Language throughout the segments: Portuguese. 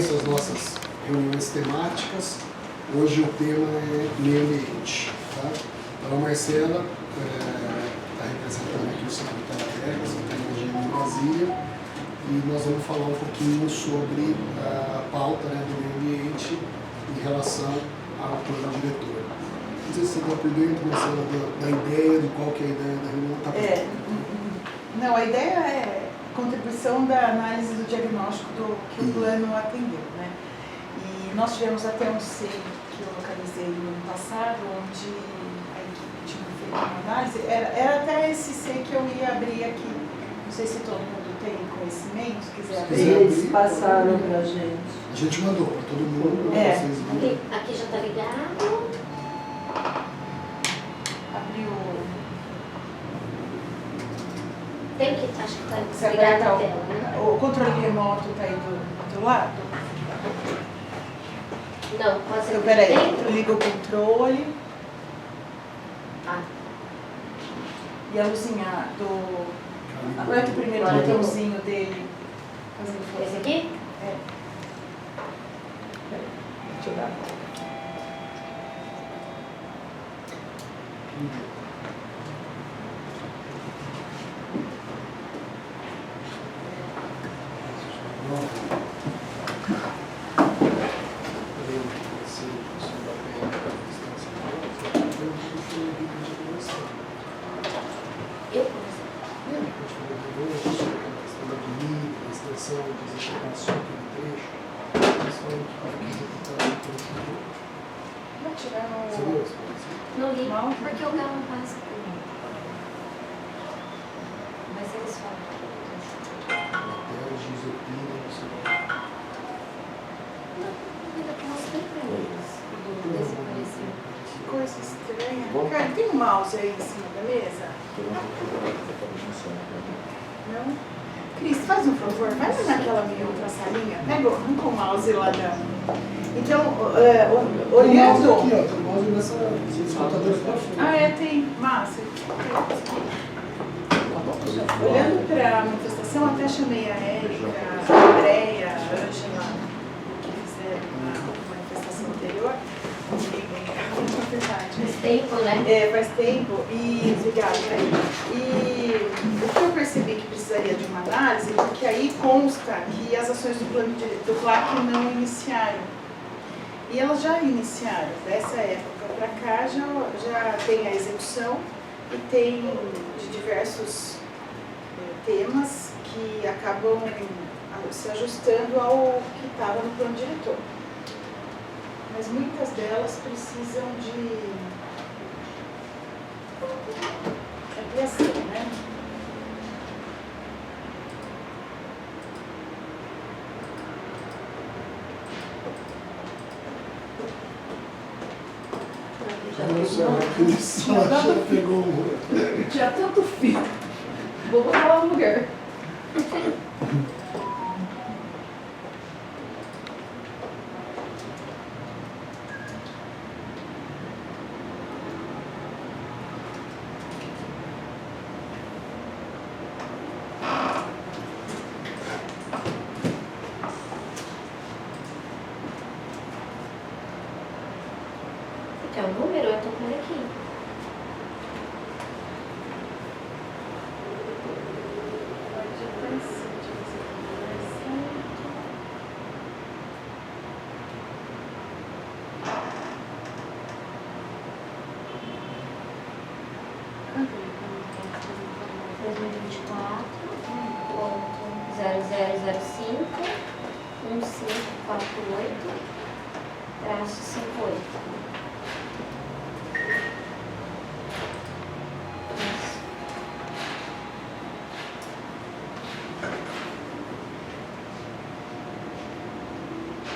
sequência às nossas reuniões temáticas. Hoje o tema é meio ambiente. Tá? Então a Marcela está representando aqui o secretário técnico, secretário de Engenharia em Brasília, e nós vamos falar um pouquinho sobre a pauta, né, do meio ambiente em relação ao plano diretor. Não sei se você está por dentro, Marcela, da ideia, de qual que é a ideia da reunião. Não, a ideia é contribuição da análise do diagnóstico que o plano atendeu, né? E nós tivemos até um C que eu localizei no ano passado, onde a equipe tinha feito uma análise. Era até esse C que eu ia abrir aqui. Não sei se todo mundo tem conhecimento, se quiser abrir. Eles passaram para a gente. A gente mandou para todo mundo. Aqui já está ligado. Abriu. Tem que, acho que Você está ligado aperta a tela, né? o controle remoto está aí do outro lado? Não, pode ser Então, peraí, dentro? liga o controle. Ah, E a luzinha do... Aperta o primeiro botãozinho dele. Fazendo força. esse aqui? É. Peraí, deixa eu dar a volta. Eu Vai tirar não li, Não? porque o Galo passa por mim. Mas eles falam. Eu mostrei pra eles do desaparecimento. Que coisa estranha. Cara, tem um mouse aí em cima da mesa? Não? Cris, faz um favor, vai naquela minha outra salinha, pega arranca o mouse lá da... Então, olhando... Aqui, ó, tem o mouse nesse computador aqui pra frente. Ah, é, tem. Massa. Olhando para a manifestação, até chamei a Érica, a Andréia, a Ângela, que fizeram uma manifestação anterior. Faz tempo, né? É, faz tempo. E, obrigada, E o que eu percebi que precisaria de uma análise, porque aí consta que as ações do PLAC não iniciaram. E elas já iniciaram. Dessa época para cá já tem a execução e tem de diversos temas que acabam se ajustando ao que estava no plano diretor. Mas muitas delas precisam de ampliação, né? Já pegou o... Tinha tanto fio. Vou botar lá no lugar. Tem um número, eu tô com ele aqui.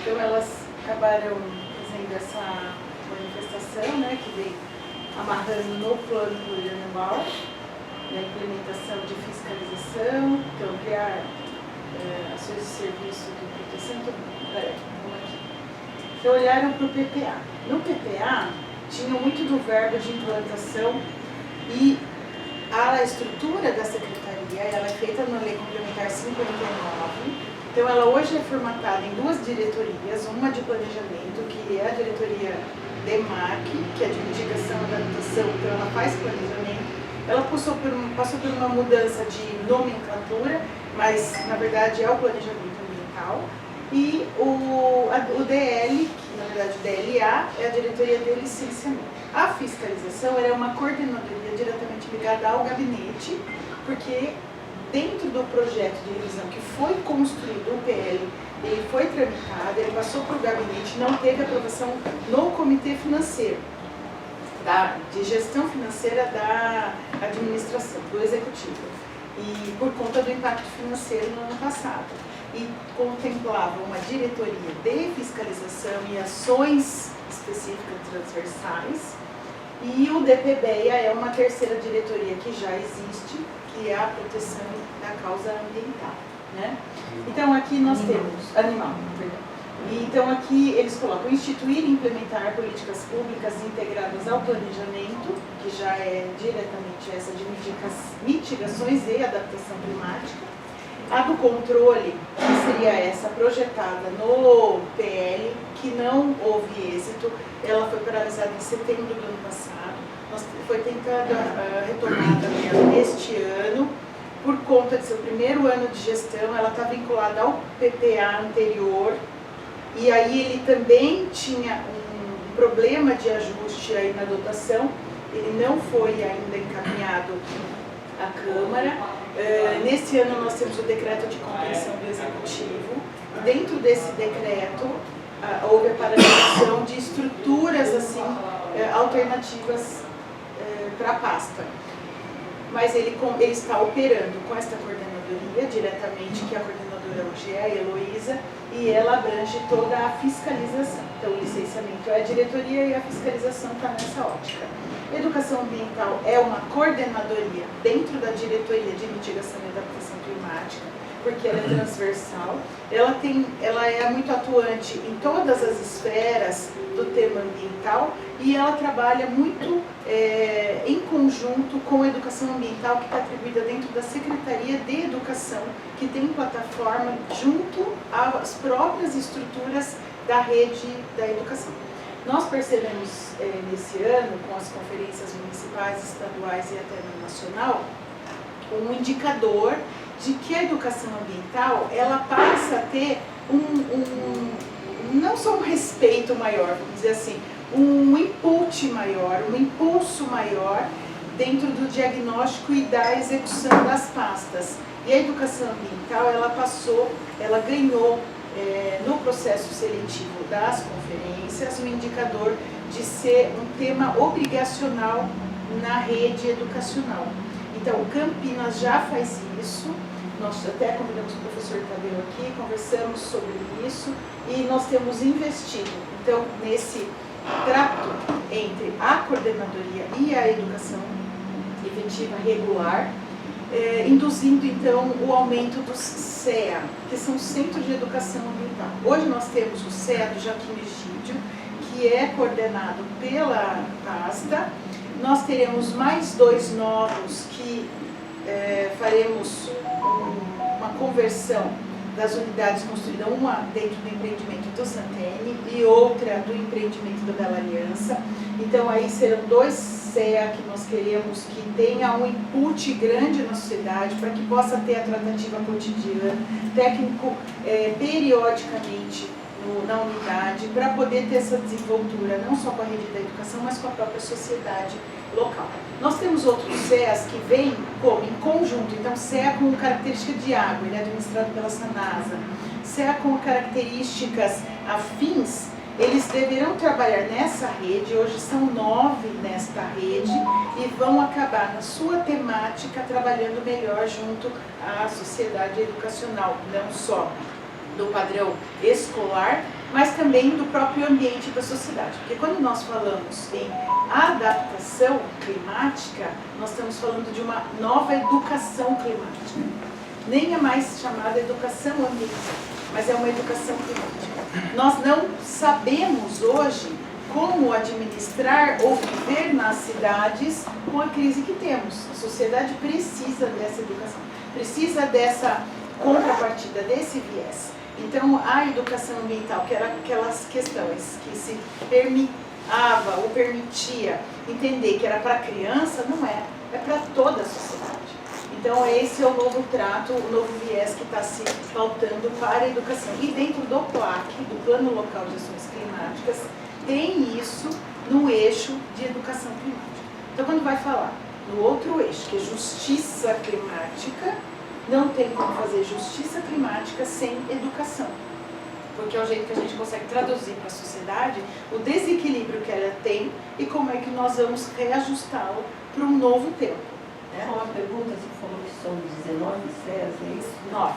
Então elas acabaram fazendo essa manifestação, né, que vem amarrando no plano plurianual, na implementação de fiscalização, então ampliar ações de serviço de proteção. Vamos aqui. Então olharam para o PPA. No PPA tinha muito do verbo de implantação e a estrutura da secretaria ela é feita na Lei Complementar 59. Então, ela hoje é formatada em 2 diretorias, uma de planejamento, que é a diretoria DEMAC, que é de mitigação e adaptação, então ela faz planejamento. Ela passou por uma mudança de nomenclatura, mas na verdade é o planejamento ambiental. E o DL, que na verdade DLA, é a diretoria de licenciamento. A fiscalização é uma coordenadoria diretamente ligada ao gabinete, porque dentro do projeto de revisão que foi construído, o PL, ele foi tramitado, ele passou para o gabinete, não teve aprovação no comitê financeiro, de gestão financeira da administração, do executivo, e por conta do impacto financeiro no ano passado. E contemplava uma diretoria de fiscalização e ações específicas transversais, e o DPBEA é uma terceira diretoria que já existe, que é a proteção da causa ambiental, né? Então aqui nós temos animal, perdão. E então aqui eles colocam instituir e implementar políticas públicas integradas ao planejamento, que já é diretamente essa de mitigações e adaptação climática. A do controle, que seria essa projetada no PL, que não houve êxito, ela foi paralisada em setembro do ano passado, foi tentada retomada neste ano, por conta de seu primeiro ano de gestão, ela está vinculada ao PPA anterior, e aí ele também tinha um problema de ajuste aí na dotação, ele não foi ainda encaminhado à Câmara. Nesse ano nós temos o decreto de compreensão do Executivo. Dentro desse decreto houve a paralisação de estruturas assim, alternativas para a pasta. Mas ele está operando com esta coordenadoria diretamente, que a coordenadora hoje é a Heloísa, e ela abrange toda a fiscalização. Então o licenciamento é a diretoria e a fiscalização está nessa ótica. Educação ambiental é uma coordenadoria dentro da diretoria de mitigação e adaptação climática, porque ela é transversal, ela é muito atuante em todas as esferas do tema ambiental e ela trabalha muito em conjunto com a educação ambiental, que está atribuída dentro da Secretaria de Educação, que tem plataforma junto às próprias estruturas da rede da educação. Nós percebemos nesse ano, com as conferências municipais, estaduais e até no nacional, um indicador de que a educação ambiental ela passa a ter não só um respeito maior, vamos dizer assim, um input maior, um impulso maior dentro do diagnóstico e da execução das pastas. E a educação ambiental ela ganhou no processo seletivo das conferências um indicador de ser um tema obrigacional na rede educacional. Então, Campinas já faz isso, nós até convidamos o professor Tadeu aqui, conversamos sobre isso e nós temos investido, então, nesse trato entre a coordenadoria e a educação efetiva regular, induzindo então o aumento dos CEA, que são Centros de Educação Ambiental. Hoje nós temos o CEA do Joaquim Egídio, que é coordenado pela pasta. Nós teremos mais 2 novos que faremos uma conversão das unidades construídas, uma dentro do empreendimento do Santene e outra do empreendimento da Bela Aliança. Então aí serão 2 CEA que nós queremos que tenha um input grande na sociedade, para que possa ter a tratativa cotidiana, técnico periodicamente na unidade, para poder ter essa desenvoltura, não só com a rede da educação, mas com a própria sociedade local. Nós temos outros CEAs que vêm em conjunto, então CEA com característica de água, ele é administrado pela Sanasa, CEA com características afins, eles deverão trabalhar nessa rede, hoje são 9 nesta rede, e vão acabar na sua temática trabalhando melhor junto à sociedade educacional, não só do padrão escolar, mas também do próprio ambiente da sociedade. Porque quando nós falamos em adaptação climática, nós estamos falando de uma nova educação climática. Nem é mais chamada educação ambiental, mas é uma educação climática. Nós não sabemos hoje como administrar ou viver nas cidades com a crise que temos. A sociedade precisa dessa educação, precisa dessa contrapartida desse viés. Então, a educação ambiental, que era aquelas questões que se permeava ou permitia entender que era para a criança, não é, é para toda a sociedade. Então, esse é o novo trato, o novo viés que está se pautando para a educação. E dentro do PLAC, do Plano Local de Ações Climáticas, tem isso no eixo de educação climática. Então, quando vai falar no outro eixo, que é justiça climática, não tem como fazer justiça climática sem educação. Porque é o jeito que a gente consegue traduzir para a sociedade o desequilíbrio que ela tem e como é que nós vamos reajustá-lo para um novo tempo. Só uma pergunta, você falou que são 19 CEAs, é isso? 9.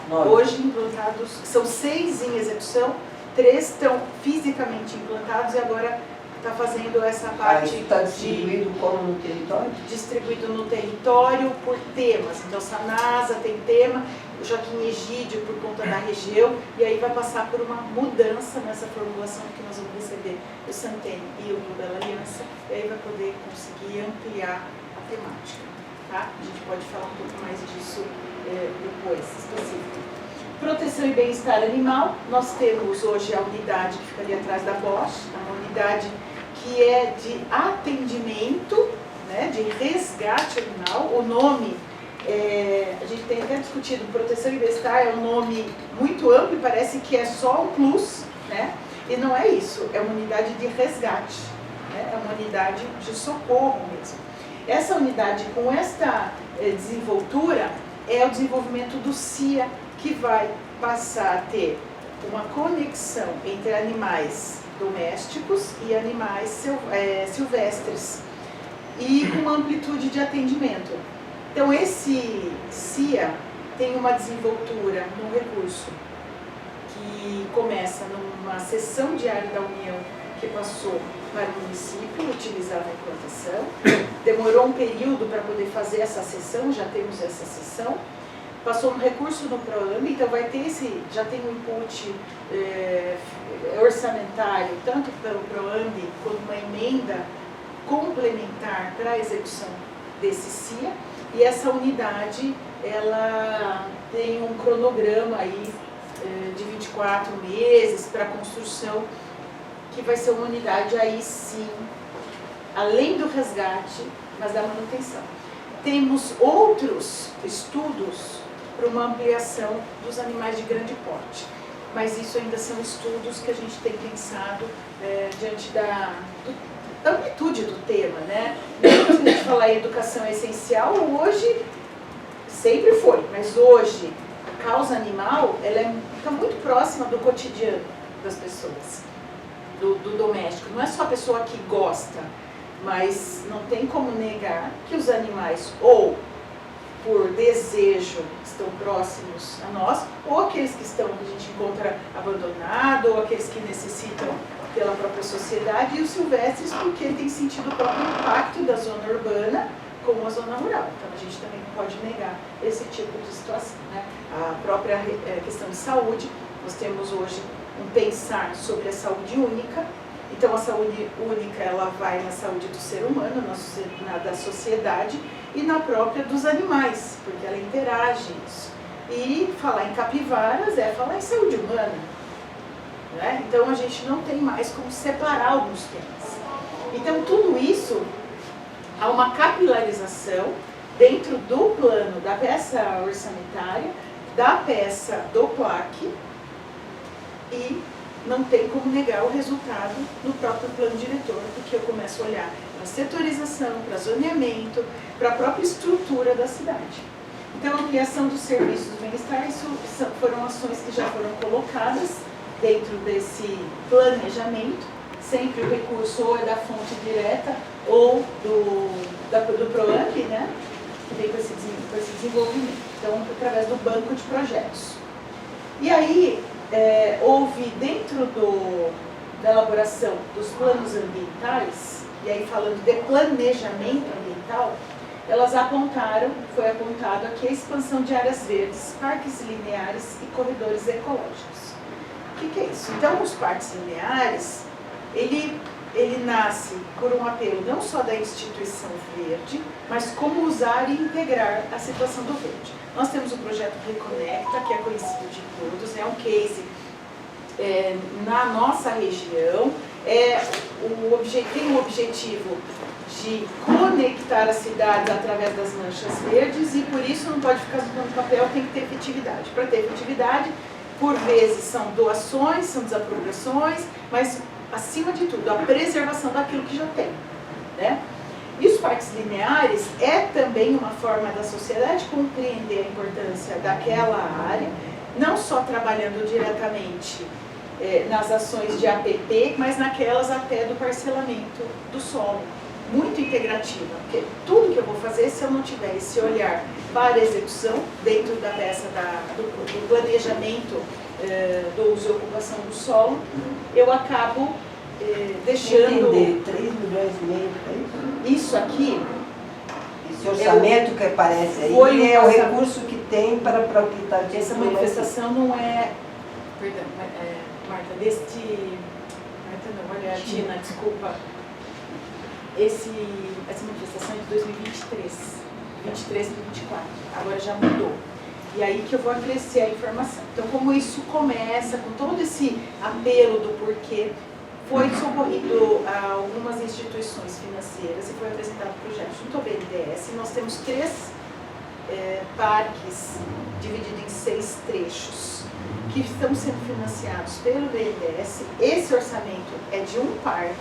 9. Hoje implantados, são 6 em execução, 3 estão fisicamente implantados e agora está fazendo essa parte está distribuído como no território? Distribuído no território por temas. Então, Sanasa tem tema, o Joaquim Egídio por conta da região, e aí vai passar por uma mudança nessa formulação que nós vamos receber o Santene e o Rio Bela Aliança, e aí vai poder conseguir ampliar a temática. Tá? A gente pode falar um pouco mais disso depois, específico. Proteção e bem-estar animal, nós temos hoje a unidade que fica ali atrás da Bosch, uma unidade que é de atendimento, né, de resgate animal. O nome, a gente tem até discutido, proteção e bem-estar é um nome muito amplo e parece que é só um plus, né? E não é isso, é uma unidade de resgate, né? É uma unidade de socorro mesmo. Essa unidade com esta desenvoltura é o desenvolvimento do CIA, que vai passar a ter uma conexão entre animais domésticos e animais silvestres e com uma amplitude de atendimento. Então esse CIA tem uma desenvoltura num recurso que começa numa sessão diária da União que passou para o município utilizar na implantação. Demorou um período para poder fazer essa sessão, já temos essa sessão. Passou um recurso no PROAMB, então vai ter já tem um input orçamentário, tanto pelo PROAMB quanto uma emenda complementar para a execução desse CIA. E essa unidade, ela tem um cronograma aí de 24 meses para construção, que vai ser uma unidade aí sim, além do resgate, mas da manutenção. Temos outros estudos para uma ampliação dos animais de grande porte, mas isso ainda são estudos que a gente tem pensado diante da amplitude do tema, né? Mesmo quando a gente falar em educação essencial, hoje sempre foi, mas hoje a causa animal ela está muito próxima do cotidiano das pessoas, do doméstico. Não é só a pessoa que gosta, mas não tem como negar que os animais ou por desejo estão próximos a nós, ou aqueles que estão, que a gente encontra abandonado, ou aqueles que necessitam pela própria sociedade, e os silvestres porque tem sentido o próprio impacto da zona urbana com a zona rural. Então a gente também não pode negar esse tipo de situação, né? A própria questão de saúde, nós temos hoje um pensar sobre a saúde única. Então a saúde única ela vai na saúde do ser humano, na da sociedade e na própria dos animais, porque ela interage isso. E falar em capivaras é falar em saúde humana, né? Então a gente não tem mais como separar alguns temas. Então tudo isso, há uma capilarização dentro do plano da peça orçamentária, da peça do PLAC, e não tem como negar o resultado no próprio plano diretor, porque eu começo a olhar para a setorização, para zoneamento, para a própria estrutura da cidade. Então, a ampliação dos serviços do bem-estar, isso foram ações que já foram colocadas dentro desse planejamento, sempre o recurso ou é da fonte direta ou do PROAMB, né, que vem com esse desenvolvimento, então, através do banco de projetos. E aí, houve dentro da elaboração dos planos ambientais, e aí falando de planejamento ambiental, foi apontado aqui a expansão de áreas verdes, parques lineares e corredores ecológicos. O que é isso? Então, os parques lineares, ele ele nasce por um apelo não só da instituição verde, mas como usar e integrar a situação do verde. Nós temos o projeto Reconecta, que é conhecido de todos, é um case na nossa região, tem um objetivo de conectar as cidades através das manchas verdes e por isso não pode ficar no papel, tem que ter efetividade. Para ter efetividade, por vezes são doações, são desapropriações, mas acima de tudo, a preservação daquilo que já tem, né? E os parques lineares é também uma forma da sociedade compreender a importância daquela área, não só trabalhando diretamente nas ações de APP, mas naquelas até do parcelamento do solo, muito integrativa, porque tudo que eu vou fazer, se eu não tiver esse olhar para a execução, dentro da peça do planejamento do uso e ocupação do solo, eu acabo deixando... Entender, 3 milhões e meio, é isso? Isso aqui... Esse orçamento que aparece aí é o recurso que tem para o que está dito. Essa manifestação não é... Perdão, Marta, Marta não, olha, Tina, desculpa. Essa manifestação é de 2023, 23 e 24, agora já mudou. E aí que eu vou acrescer a informação. Então, como isso começa com todo esse apelo do porquê, foi socorrido a algumas instituições financeiras e foi apresentado o projeto junto ao BNDES. Nós temos 3 parques divididos em 6 trechos que estão sendo financiados pelo BNDES. Esse orçamento é de um parque,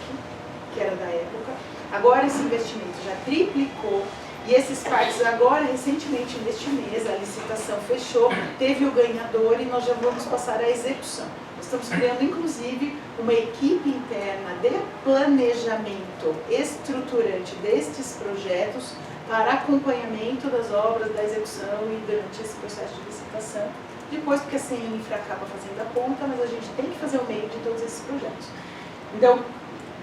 que era da época. Agora esse investimento já triplicou e esses parques agora, recentemente, neste mês, a licitação fechou, teve o ganhador e nós já vamos passar à execução. Nós estamos criando, inclusive, uma equipe interna de planejamento estruturante destes projetos para acompanhamento das obras, da execução e durante esse processo de licitação. Depois, porque a CEINFRA acaba fazendo a ponta, mas a gente tem que fazer o meio de todos esses projetos. Então,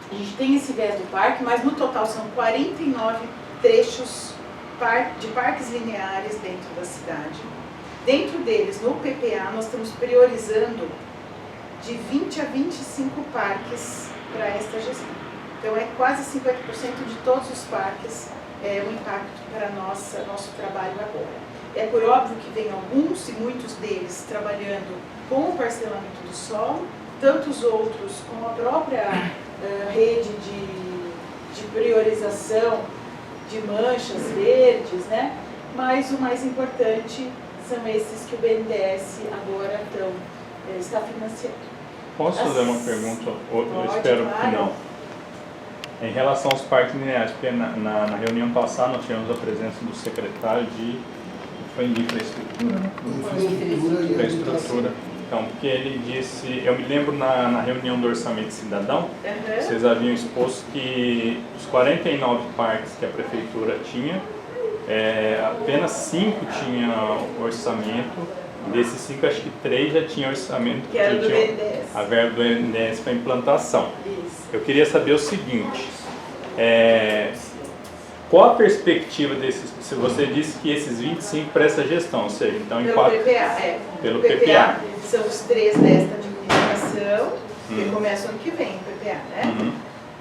a gente tem esse viés do parque, mas no total são 49 trechos de parques lineares dentro da cidade. Dentro deles, no PPA, nós estamos priorizando de 20 a 25 parques para esta gestão. Então, é quase 50% de todos os parques o impacto para nosso trabalho agora. É por óbvio que vem alguns e muitos deles trabalhando com o parcelamento do solo, tantos outros com a própria rede de priorização de manchas verdes, né? Mas o mais importante são esses que o BNDES agora está financiando. Posso fazer uma pergunta? Eu espero claro. que não. Em relação aos parques lineares, porque na reunião passada nós tivemos a presença do secretário de infraestrutura, né? Infraestrutura. Então, porque ele disse, eu me lembro na reunião do Orçamento Cidadão, vocês haviam exposto que os 49 parques que a prefeitura tinha, apenas 5 tinham orçamento, e desses 5 acho que 3 já tinham orçamento, que era do BNDES. A verba do BNDES para implantação. Isso. Eu queria saber o seguinte, qual a perspectiva desses, se você disse que esses 25 para essa gestão, ou seja, então pelo impacto... PPA, Pelo PPA. São os 3 desta administração, que começam ano que vem, o PPA, né?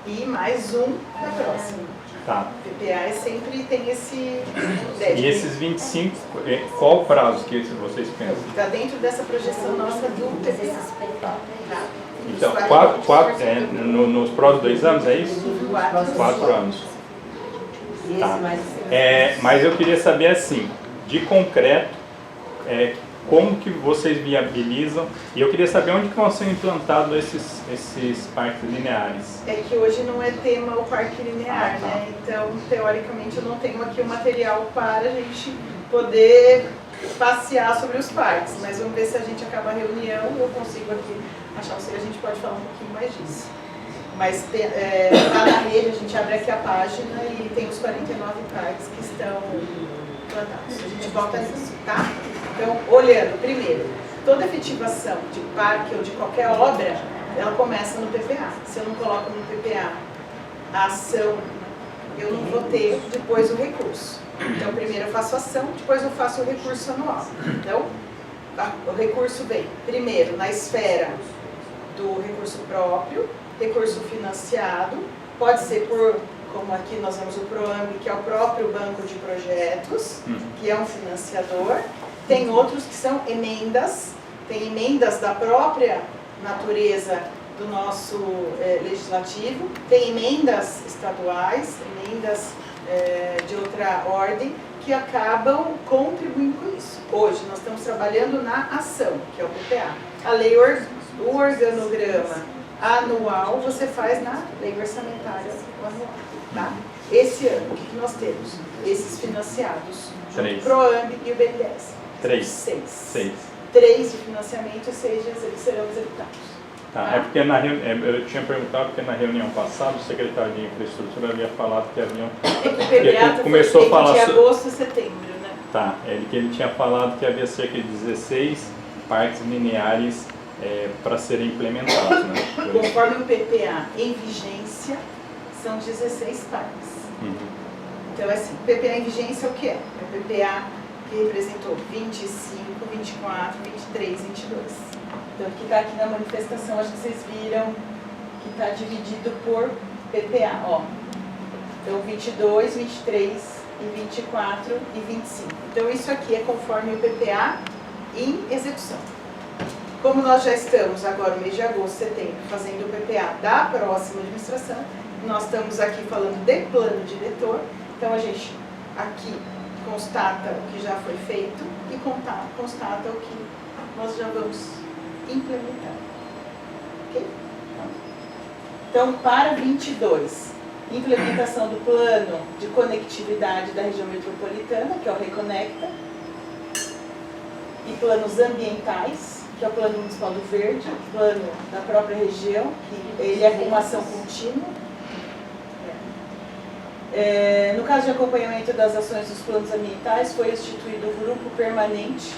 E mais um da próxima. Tá. O PPA sempre tem esse... E esses 25, qual o prazo que vocês pensam? Está dentro dessa projeção nossa do PPA. Tá. Então, nos próximos 2 anos, é isso? 4 anos. Tá. Mas eu queria saber assim, de concreto, como que vocês viabilizam, e eu queria saber onde que vão ser implantados esses parques lineares. É que hoje não é tema o parque linear, né? Então, teoricamente, eu não tenho aqui o material para a gente poder passear sobre os parques, mas vamos ver se a gente acaba a reunião, eu consigo aqui achar, se a gente pode falar um pouquinho mais disso. Mas tá na rede, a gente abre aqui a página e tem os 49 parques que estão plantados. A gente volta nisso, tá? Então, olhando, primeiro, toda efetivação de parque ou de qualquer obra, ela começa no PPA. Se eu não coloco no PPA a ação, eu não vou ter depois o recurso. Então, primeiro eu faço a ação, depois eu faço o recurso anual. Então, o recurso vem, primeiro, na esfera do recurso próprio, recurso financiado, pode ser por, como aqui nós vemos o PROAMB, que é o próprio banco de projetos, que é um financiador. Tem outros que são emendas, tem emendas da própria natureza do nosso legislativo, tem emendas estaduais, emendas de outra ordem, que acabam contribuindo com isso. Hoje nós estamos trabalhando na ação, que é o PPA. A lei, o organograma anual você faz na lei orçamentária anual. Tá? Esse ano, o que nós temos? Esses financiados, junto o PROAMB e o BNDES. 6. 3 de financiamento e 6 eles serão executados. Tá, é porque eu tinha perguntado porque na reunião passada o secretário de Infraestrutura havia falado que haviam... É que o PBA começou a falar de agosto e setembro, né? Tá, ele tinha falado que havia cerca de 16 parques lineares para serem implementados, né? Conforme o PPA em vigência, são 16 parques. Então, assim, PPA em vigência é o que é? É o PPA que representou 25, 24, 23, 22. Então, que está aqui na manifestação, acho que vocês viram que está dividido por PPA, ó. Então, 22, 23, e 24 e 25. Então, isso aqui é conforme o PPA em execução. Como nós já estamos agora no mês de agosto, setembro, fazendo o PPA da próxima administração, nós estamos aqui falando de plano diretor, então a gente aqui constata o que já foi feito e constata o que nós já vamos implementar. Ok? Então, para 22, implementação do plano de conectividade da região metropolitana, que é o Reconecta, e planos ambientais, que é o Plano Municipal do Verde, plano da própria região, que ele é uma ação contínua. No caso de acompanhamento das ações dos planos ambientais, foi instituído o grupo permanente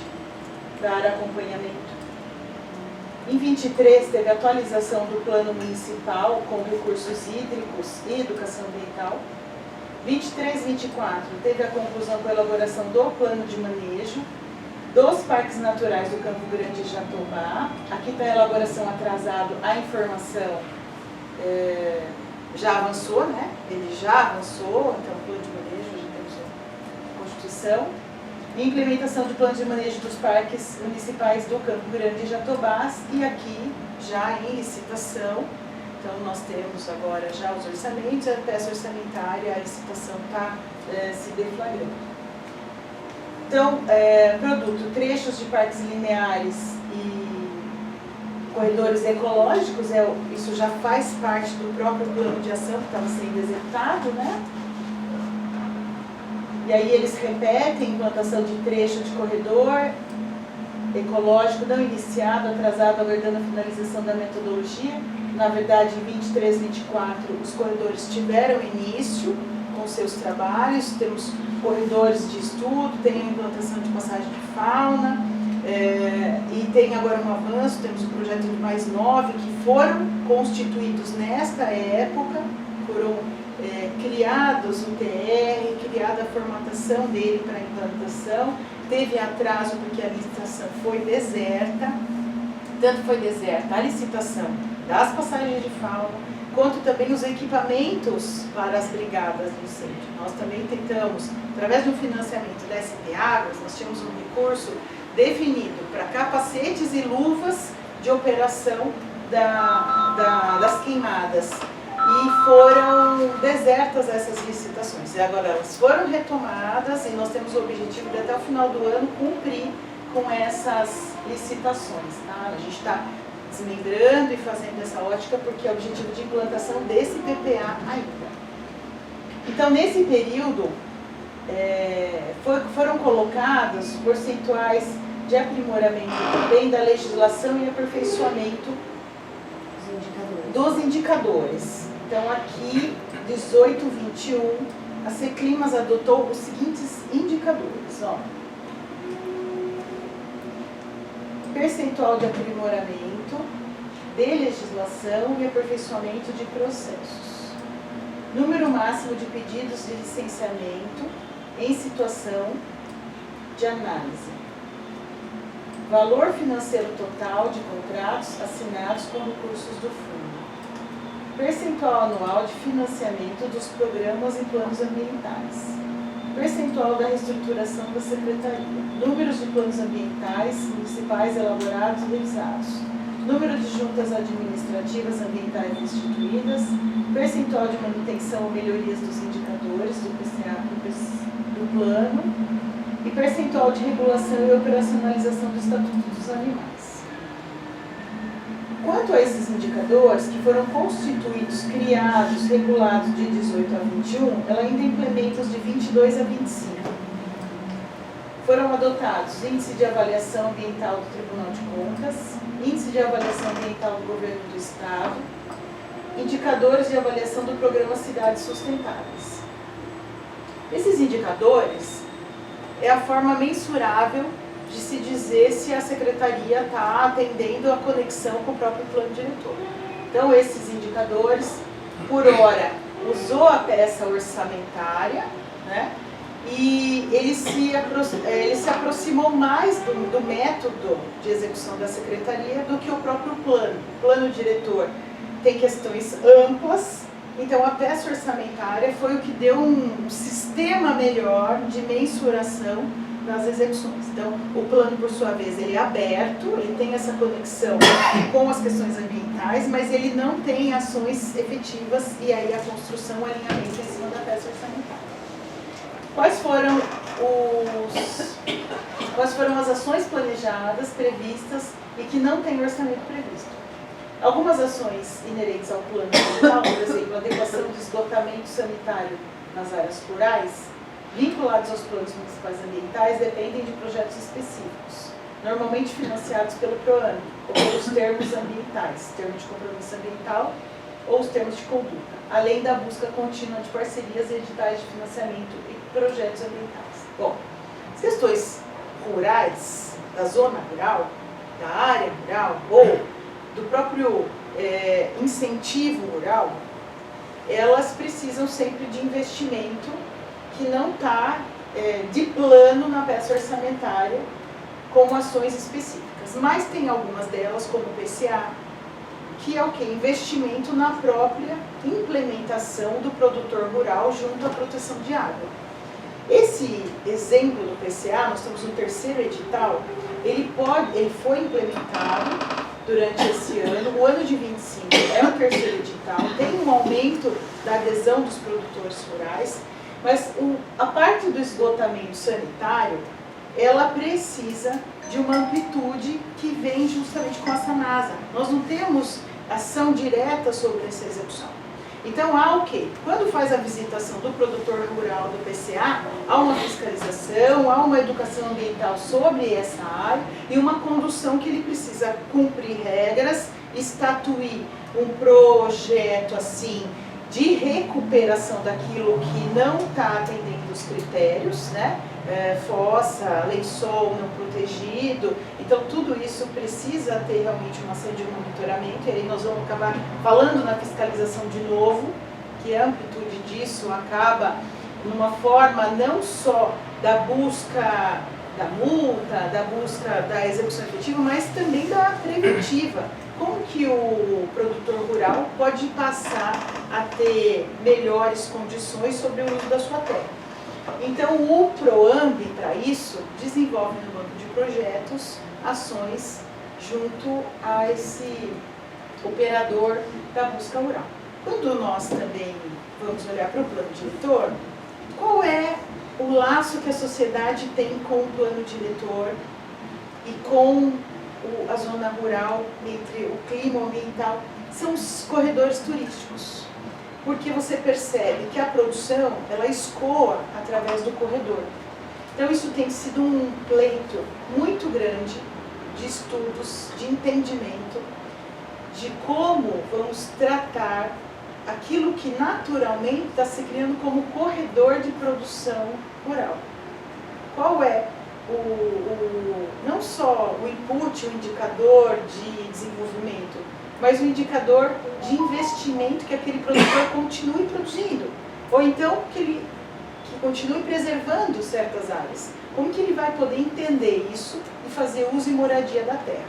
para acompanhamento. Em 23, teve atualização do plano municipal com recursos hídricos e educação ambiental. 23 e 24, teve a conclusão com a elaboração do plano de manejo dos parques naturais do Campo Grande e Jatobá. Aqui está a elaboração atrasado, a informação já avançou, né? Ele já avançou, então o plano de manejo, já temos a Constituição. Implementação do plano de manejo dos parques municipais do Campo Grande e Jatobá, e aqui já em licitação. Então nós temos agora já os orçamentos, a peça orçamentária, a licitação está se deflagrando. Então, produto, trechos de parques lineares e corredores ecológicos, isso já faz parte do próprio plano de ação que estava sendo executado, né? E aí eles repetem implantação de trecho de corredor ecológico não iniciado, atrasado, aguardando a finalização da metodologia. Na verdade, em 23 e 24, os corredores tiveram início com seus trabalhos, temos corredores de estudo, tem a implantação de passagem de fauna, e tem agora um avanço, temos um projeto de mais 9 que foram constituídos nesta época, foram criados o TR, criada a formatação dele para a implantação, teve atraso porque a licitação foi deserta, tanto foi deserta a licitação das passagens de fauna, quanto também os equipamentos para as brigadas de incêndio. Nós também tentamos, através de um financiamento da SP Águas, nós tínhamos um recurso definido para capacetes e luvas de operação das queimadas. E foram desertas essas licitações. E agora elas foram retomadas e nós temos o objetivo de até o final do ano cumprir com essas licitações. Tá? A gente está desmembrando e fazendo essa ótica porque é o objetivo de implantação desse PPA ainda. Então, nesse período, foram colocados percentuais de aprimoramento também da legislação e aperfeiçoamento dos indicadores. Então, aqui, 18, 21, a Seclimas adotou os seguintes indicadores. Ó. Percentual de aprimoramento de legislação e aperfeiçoamento de processos. Número máximo de pedidos de licenciamento em situação de análise. Valor financeiro total de contratos assinados com recursos do fundo. Percentual anual de financiamento dos programas e planos ambientais. Percentual da reestruturação da Secretaria. Números de planos ambientais municipais elaborados e revisados. Número de juntas administrativas ambientais instituídas. Percentual de manutenção ou melhorias dos indicadores do PCA do plano. E percentual de regulação e operacionalização do Estatuto dos Animais. Quanto a esses indicadores, que foram constituídos, criados, regulados de 18 a 21, ela ainda implementa os de 22 a 25. Foram adotados Índice de Avaliação Ambiental do Tribunal de Contas, Índice de Avaliação Ambiental do Governo do Estado, Indicadores de Avaliação do Programa Cidades Sustentáveis. Esses indicadores é a forma mensurável de se dizer se a Secretaria está atendendo a conexão com o próprio plano diretor. Então, esses indicadores, por hora, usou a peça orçamentária, né? E ele se aproximou mais do método de execução da Secretaria do que o próprio plano. O plano diretor tem questões amplas, então a peça orçamentária foi o que deu um sistema melhor de mensuração das execuções. Então, o plano, por sua vez, ele é aberto, ele tem essa conexão com as questões ambientais, mas ele não tem ações efetivas e aí a construção, o alinhamento em cima da peça orçamentária. Quais foram as ações planejadas, previstas e que não têm orçamento previsto? Algumas ações inerentes ao plano ambiental, por exemplo, a adequação do esgotamento sanitário nas áreas rurais, vinculados aos planos municipais ambientais, dependem de projetos específicos, normalmente financiados pelo PROAMB, ou pelos termos ambientais, termo de compromisso ambiental, ou os termos de conduta, além da busca contínua de parcerias e editais de financiamento e projetos ambientais. Bom, as questões rurais, da zona rural, da área rural, ou do próprio incentivo rural, elas precisam sempre de investimento que não está de plano na peça orçamentária como ações específicas. Mas tem algumas delas, como o PCA, que é o quê? Investimento na própria implementação do produtor rural junto à proteção de água. Esse exemplo do PCA, nós temos um terceiro edital, ele foi implementado durante esse ano, o ano de 25 é o terceiro edital, tem um aumento da adesão dos produtores rurais, mas a parte do esgotamento sanitário, ela precisa de uma amplitude que vem justamente com a SANASA. Nós não temos ação direta sobre essa execução. Então há o quê? Quando faz a visitação do produtor rural do PCA, há uma fiscalização, há uma educação ambiental sobre essa área e uma condução que ele precisa cumprir regras, estatuir um projeto assim de recuperação daquilo que não está atendendo os critérios, né? Fossa, lençol não protegido, então tudo isso precisa ter realmente uma ação de monitoramento, e aí nós vamos acabar falando na fiscalização de novo, que a amplitude disso acaba numa forma não só da busca da multa, da busca da execução efetiva, mas também da preventiva. Como que o produtor rural pode passar a ter melhores condições sobre o uso da sua terra? Então, o PROAMB, para isso, desenvolve no banco de projetos ações junto a esse operador da busca rural. Quando nós também vamos olhar para o plano diretor, qual é o laço que a sociedade tem com o plano diretor e com a zona rural, entre o clima ambiental? São os corredores turísticos. Porque você percebe que a produção, ela escoa através do corredor. Então isso tem sido um pleito muito grande de estudos, de entendimento, de como vamos tratar aquilo que naturalmente está se criando como corredor de produção rural. Qual é não só o input, o indicador de desenvolvimento, mas o indicador de investimento que aquele produtor continue produzindo, ou então que continue preservando certas áreas. Como que ele vai poder entender isso e fazer uso e moradia da terra?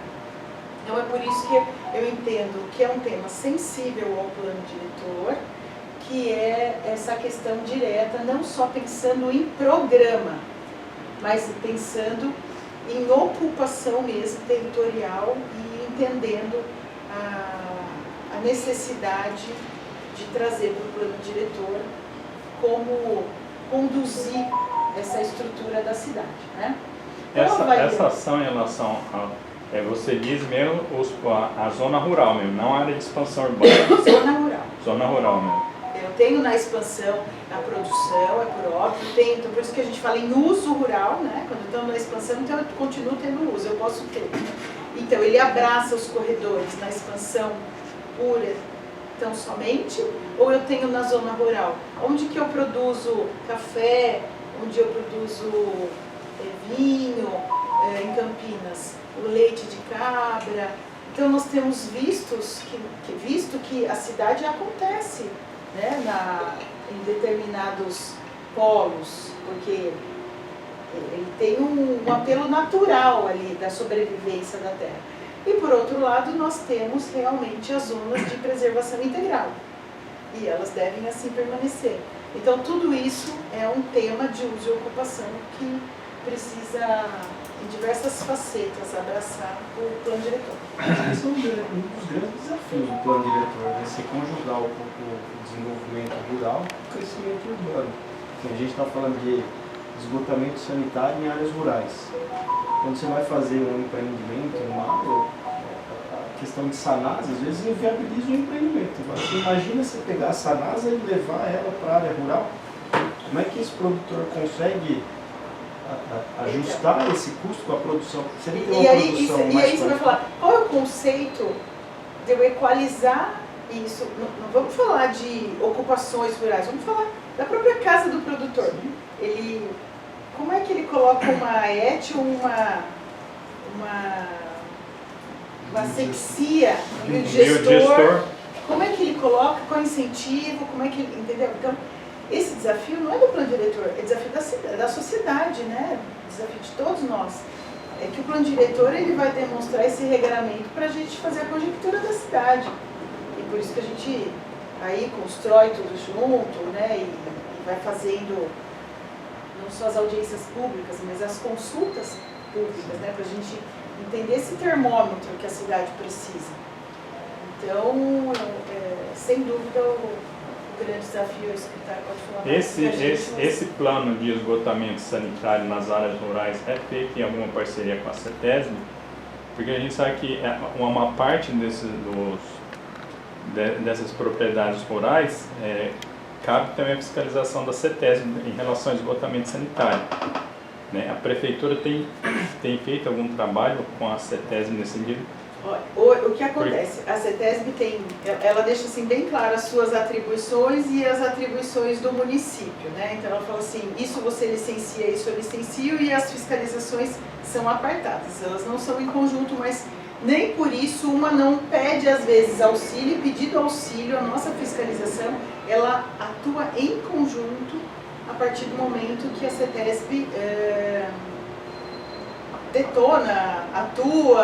Então é por isso que eu entendo que é um tema sensível ao plano diretor, que é essa questão direta, não só pensando em programa, mas pensando em ocupação mesmo territorial e entendendo a necessidade de trazer para o plano diretor como conduzir essa estrutura da cidade, né? Então, Essa ação em relação a, você diz mesmo a zona rural mesmo, não a área de expansão urbana. Zona rural. Zona rural mesmo. Eu tenho na expansão, na produção, é por óbvio, então por isso que a gente fala em uso rural, né? Quando estamos na expansão, então eu continuo tendo uso, eu posso ter. Então ele abraça os corredores na expansão pura, então somente, ou eu tenho na zona rural? Onde que eu produzo café, onde eu produzo vinho, em Campinas, o leite de cabra. Então nós temos visto que a cidade acontece, né, em determinados polos, porque ele tem um apelo natural ali da sobrevivência da terra. E por outro lado, nós temos realmente as zonas de preservação integral, e elas devem assim permanecer. Então tudo isso é um tema de uso e ocupação que precisa, em diversas facetas, abraçar o plano diretor. Esse é um dos grandes desafios do plano diretor, né? Se conjugar o desenvolvimento rural com o crescimento urbano. A gente está falando de esgotamento sanitário em áreas rurais. Quando você vai fazer um empreendimento em uma área, a questão de Sanasa, às vezes, inviabiliza o empreendimento. Você imagina você pegar a Sanasa e levar ela para a área rural? Como é que esse produtor consegue ajustar esse custo com a produção? Se ele tem uma produção mais e aí você vai falar, qual é o conceito de eu equalizar isso? Não vamos falar de ocupações rurais, vamos falar da própria casa do produtor. Como é que ele coloca uma ET, uma asepsia, um gestor, como é que ele coloca, qual é o incentivo, como é que ele, entendeu? Então, esse desafio não é do plano diretor, é desafio da sociedade, né? Desafio de todos nós. É que o plano diretor ele vai demonstrar esse regramento para a gente fazer a conjectura da cidade. E por isso que a gente aí constrói tudo junto, né? E vai fazendo não só as audiências públicas, mas as consultas públicas, né? Para a gente entender esse termômetro que a cidade precisa. Então, sem dúvida, o grande desafio, o secretário pode falar mais. Esse plano de esgotamento sanitário nas áreas rurais é feito em alguma parceria com a CETESB? Porque a gente sabe que uma parte dessas propriedades rurais cabe também a fiscalização da CETESB em relação ao esgotamento sanitário. Né? A prefeitura tem feito algum trabalho com a CETESB nesse sentido? O que acontece? A CETESB ela deixa assim bem claro as suas atribuições e as atribuições do município, né? Então ela fala assim, isso você licencia, isso eu licencio, e as fiscalizações são apartadas. Elas não são em conjunto, mas nem por isso uma não pede às vezes auxílio, e pedido auxílio, a nossa fiscalização, ela atua em conjunto a partir do momento que a CETESB detona, atua,